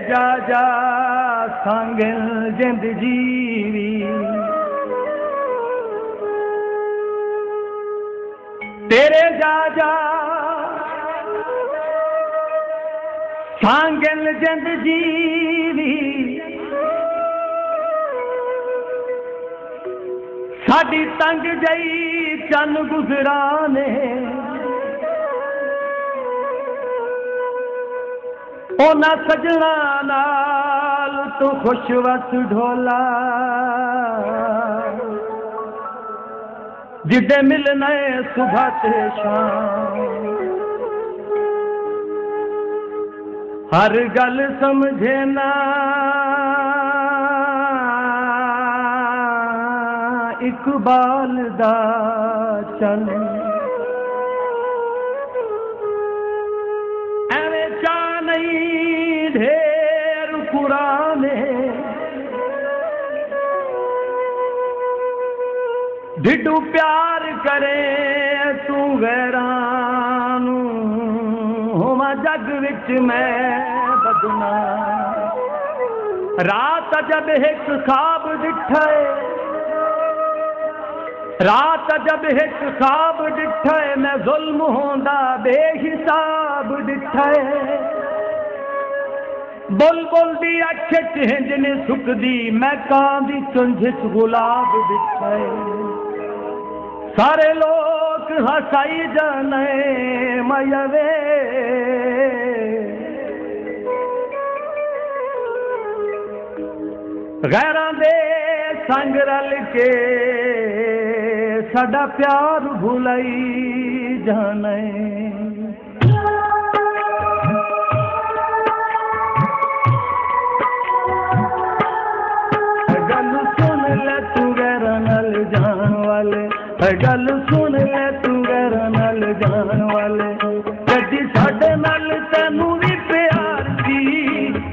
जा जा सांगल जिंद जीवी तेरे जा जा सांगल जिंद जीवी साडी तंग जई चन गुजराने ओना सजना नाल तू खुश वस ढोला जिदे मिलना सुबह ते शाम हर गल समझे ना इकबाल दा चल ढेर पुराने ढिडू प्यार करे तू गैरानू होवा जग विच मैं बदना रात जब एक ख्वाब दिठे रात जब एक ख्वाब दिठे मैं जुल्म होंदा बेहिसाब दिठे बुलबुल दी अख हिंजने सुकदी मैं कां दी चुंझ गुलाब दिखाए सारे लोग हसाई जाने मयवे गैरां दे संग रल के साडा प्यार भुलाई जाने गल सुन ले तू गैर नाल जान वाले कदी साडे नाल तैनू भी प्यार सी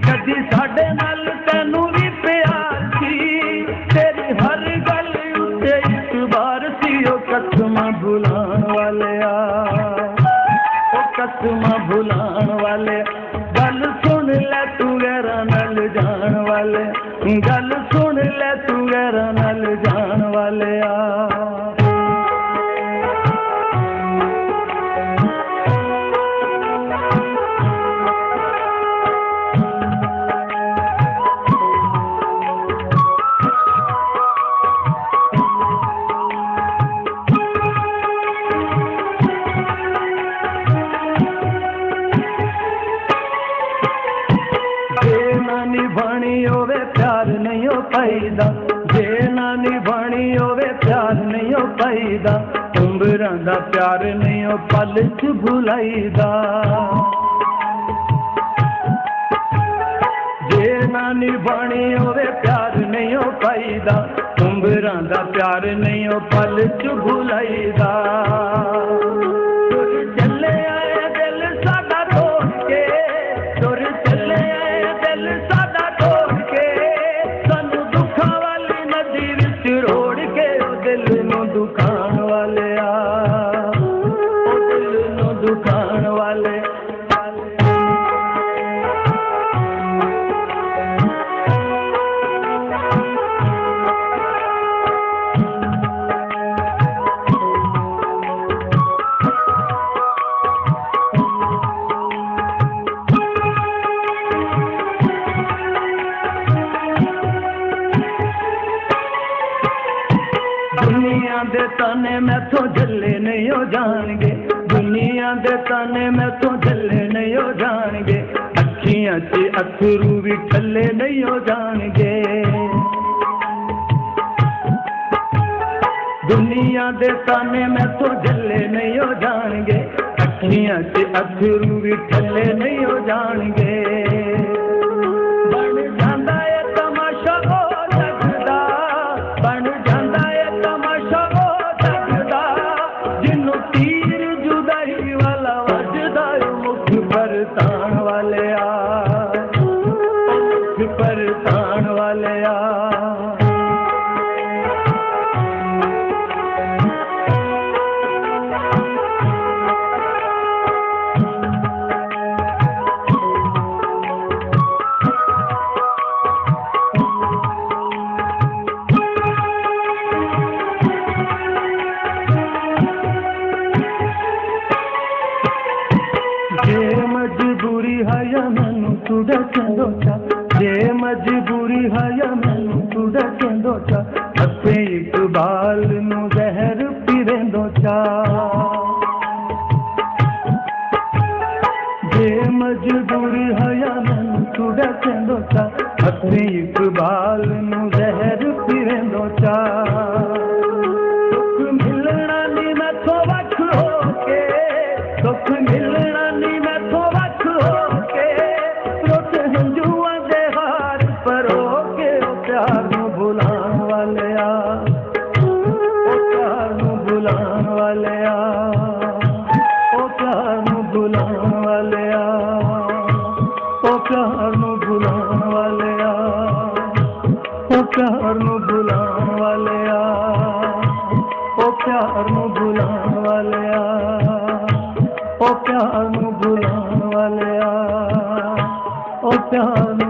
कदी साडे नाल तैनू भी प्यार सी तेरी हर गल उत्ते इस बार सी ओ कसम भुलाण वाले ओ कसम भुलाण वाले गल सुन ले तू गैर नाल जान वाले गल सुन ले तू गैर नाल जान वाले निभानी होवे प्यार नहीं हो पाईदा जे ना निभानी होवे प्यार नहीं हो पाईदा उम्रां दा प्यार नहीं हो पल च भुलाईदा जे ना निभानी होवे प्यार नहीं हो पाईदा उम्रां दा प्यार नहीं हो पल च भुलाईदा चले आए दिल साडा तोड़ के तुर चले आए दिल साडा तोड़ के सानू दुखां वाली नदी विच रोड़ के दिल नूं दुखाण वाले दिल नूं दुखाण वाले दुनिया दे ताने मैथों झल्ले नहीं हो जाएंगे दुनिया दे ताने मैथों झल्ले नहीं हो जाएंगे अखियां च अथरू भी ठल्ले नहीं हो जाएंगे दुनिया दे ताने मैथों झल्ले नहीं हो जाएंगे अखियां च अथरू भी ठल्ले नहीं हो जाएंगे बन जांदा है तमाशा ओ जगदा बन जांदा है तमाशा ओ जगदा जिन्नू तीर जुदाई वाला वजदा मुख पर तान वाले मुख पर तान वाले कहंदो चा जे मजबूरी है या मैनू तुड़ा कहंदो चा हथे इकबाल नू जहर पीरेंदो चा जे मजबूरी है या मैनू तुड़ा कहंदो चा हथे इकबाल नू जहर पीरेंदो चा सुख मिलना नी मैथों वख होके सुख मिलना नी मैथों वख होके रोट हंजुआं दे हार परोके ओ प्यार नू भुलाण वालिया ओ प्यार नू भुलाण वालिया ओ प्यार नू भुलाण वालिया ओ प्यार नू भुलाण वालिया ओ प्यार नू भुलाण वालिया ओ प्यार नू भुलाण वालिया ओ प्यार नू भुलाण वालिया ओ प्यार